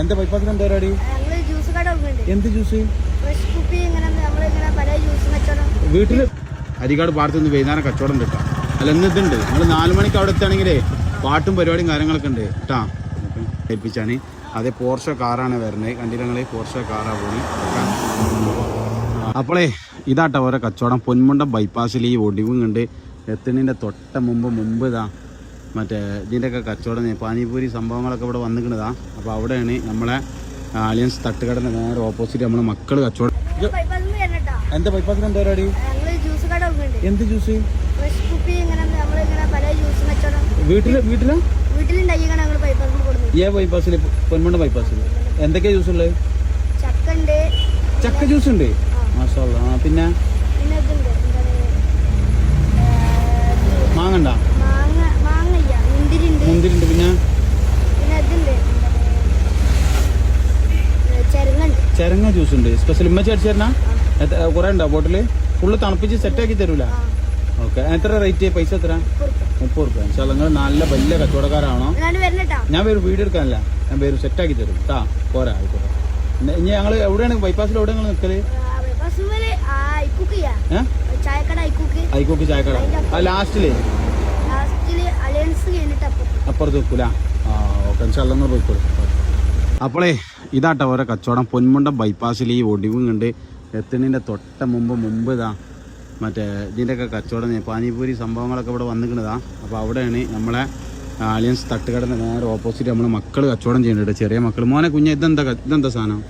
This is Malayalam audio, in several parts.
എന്താ ബൈപ്പാസിൽ എന്താ പരിപാടി? എന്ത് ജ്യൂസ്? വീട്ടില് അരിക്കാട് പാടത്ത് നിന്ന് വൈകുന്നേരം കച്ചവടം കിട്ടാം. അല്ല ഇന്ന് ഇതുണ്ട്. നിങ്ങൾ 4 മണിക്ക് അവിടെ എത്തുകയാണെങ്കിലേ പാട്ടും പരിപാടിയും കാര്യങ്ങളൊക്കെ ഉണ്ട് കേട്ടാ. ഏൽപ്പിച്ചാണ്. അതേ പോർഷ കാറാണ് വരുന്നത്. കണ്ടില്ല നിങ്ങൾ? പോർഷ കാറാണ് പോണി. അപ്പോളേ ഇതാട്ടോ ഓരോ കച്ചവടം. പൊന്മുണ്ട ബൈപ്പാസിൽ ഈ ഒടിവും കണ്ട് എത്തുന്നതിൻ്റെ തൊട്ട മുമ്പ് ഇതാ മറ്റേ ഇതിൻ്റെയൊക്കെ കച്ചവടം പാനിപൂരി സംഭവങ്ങളൊക്കെ ഇവിടെ വന്നിക്കുന്നതാ. അപ്പോൾ അവിടെയാണ് നമ്മളെ ആലിയൻസ് തട്ടുകടൻ്റെ നേരെ ഓപ്പോസിറ്റ് നമ്മളെ മക്കൾ കച്ചവടം. എന്താ ബൈപ്പാസിൽ എന്താ പരിപാടി? എന്ത് ജ്യൂസ്? വീട്ടിലാ ഏ ബൈപ്പാസിൽ? പൊന്മുണ്ട ബൈപ്പാസിൽ എന്തൊക്കെയാ ജ്യൂസ് ഉള്ളത്? ചക്ക ജ്യൂസ് ഉണ്ട്. മാഷാ അല്ലാഹ്. പിന്നെ മാങ്ങണ്ട? മുന്തിരിണ്ട്. പിന്നെ ചെരങ്ങ ജ്യൂസ് ഉണ്ട്. സ്പെഷ്യൽ ഉമ്മ അടിച്ചു തരണ കുറെ ഉണ്ടോ ബോട്ടില്? ഫുള്ള് തണുപ്പിച്ച് സെറ്റാക്കി തരൂല? ഓക്കെ. എത്ര റേറ്റ്? പൈസ എത്ര? 30 രൂപ. പക്ഷെ നിങ്ങൾ നല്ല വലിയ കച്ചവടക്കാരാണോ? ഞാൻ വരും, വീഡിയോ എടുക്കാനല്ല, ഞാൻ വരും, സെറ്റാക്കി തരും കേട്ടാ. പോരാ, ആയിക്കോട്ടെ. ഇനി ഞങ്ങള് എവിടെയാണ് ബൈപ്പാസിൽ എവിടെ നിങ്ങൾ നിൽക്കല്? ഐക്കൂക്ക് ചായക്കട. ആ ലാസ്റ്റില് അപ്പുറത്ത് വെക്കൂല? ആ ഓക്കെ. ചള്ളങ്ങൾ പോയിക്കോളൂ. അപ്പോളേ ഇതാട്ടോ ഓരോ കച്ചവടം. പൊന്മുണ്ട ബൈപ്പാസിൽ ഈ ഒടിവും കണ്ട് എത്തുന്നതിൻ്റെ തൊട്ട മുമ്പ് ഇതാ മറ്റേ ഇതിൻ്റെയൊക്കെ കച്ചവടം പാനിപൂരി സംഭവങ്ങളൊക്കെ ഇവിടെ വന്നിക്കുന്നതാ. അപ്പോൾ അവിടെയാണ് നമ്മളെ ആലിയൻസ് തട്ടുകടൻ്റെ നേരെ ഓപ്പോസിറ്റ് നമ്മളെ മക്കൾ കച്ചവടം ചെയ്യുന്നുണ്ട്. ചെറിയ മക്കൾ. മോനെ കുഞ്ഞ ഇതെന്താ സാധനം?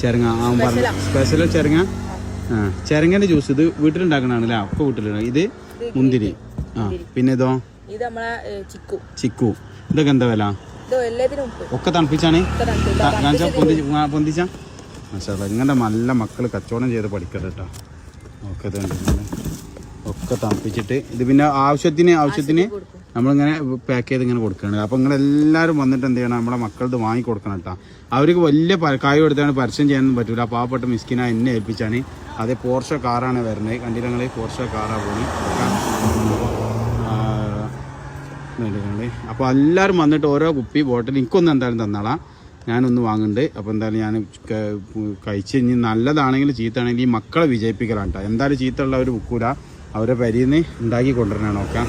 ചെരങ്ങ. ആ പറഞ്ഞു സ്പെഷ്യൽ ചെരങ്ങ. ആ ചെരങ്ങൻ്റെ ജ്യൂസ്. ഇത് വീട്ടിലുണ്ടാക്കണതാണ് അല്ലേ? ഒക്കെ വീട്ടിലുണ്ട്. ഇത് മുന്തിരി. ആ പിന്നെ ഇതോ? ചിക്കു. ഇതൊക്കെ എന്താ വില? ഒക്കെ തണുപ്പിച്ചാണ് പൊന്തിച്ച. മാഷാ അല്ലാഹ്. ഇങ്ങനെ നല്ല മക്കൾ കച്ചവടം ചെയ്ത് പഠിക്കട്ടെ കേട്ടോ. ഒക്കെ ഒക്കെ തണുപ്പിച്ചിട്ട് ഇത് പിന്നെ ആവശ്യത്തിന് നമ്മളിങ്ങനെ പാക്ക് ചെയ്ത് ഇങ്ങനെ കൊടുക്കുകയാണ്. അപ്പോൾ നിങ്ങളെല്ലാവരും വന്നിട്ട് എന്ത് ചെയ്യണം? നമ്മുടെ മക്കളത് വാങ്ങി കൊടുക്കണം കേട്ടോ. അവർക്ക് വലിയ കായ് കൊടുത്താണ് പരസ്യം ചെയ്യാനൊന്നും പറ്റൂല. പാവപ്പെട്ട മിസ്കിന എന്നെ ഏൽപ്പിച്ചാണ്. അതേ പോർഷ കാറാണ് വരുന്നത്. കണ്ടില്ല നിങ്ങൾ? പോർഷ കാറാണ് പോണി. അപ്പോൾ എല്ലാവരും വന്നിട്ട് ഓരോ കുപ്പി ബോട്ടിൽ എനിക്കൊന്നും എന്തായാലും തന്നാളാം. ഞാനൊന്ന് വാങ്ങുന്നുണ്ട്. അപ്പോൾ എന്തായാലും ഞാൻ കഴിച്ച് ഇനി നല്ലതാണെങ്കിലും ചീത്തയാണെങ്കിൽ ഈ മക്കളെ വിജയിപ്പിക്കലാണ് കേട്ടോ. എന്തായാലും ചീത്ത ഉള്ളവർ വിൽക്കൂല. അവരെ പരിന്ന് ഉണ്ടാക്കി കൊണ്ടുവരണമാണ്. ഓക്കെ.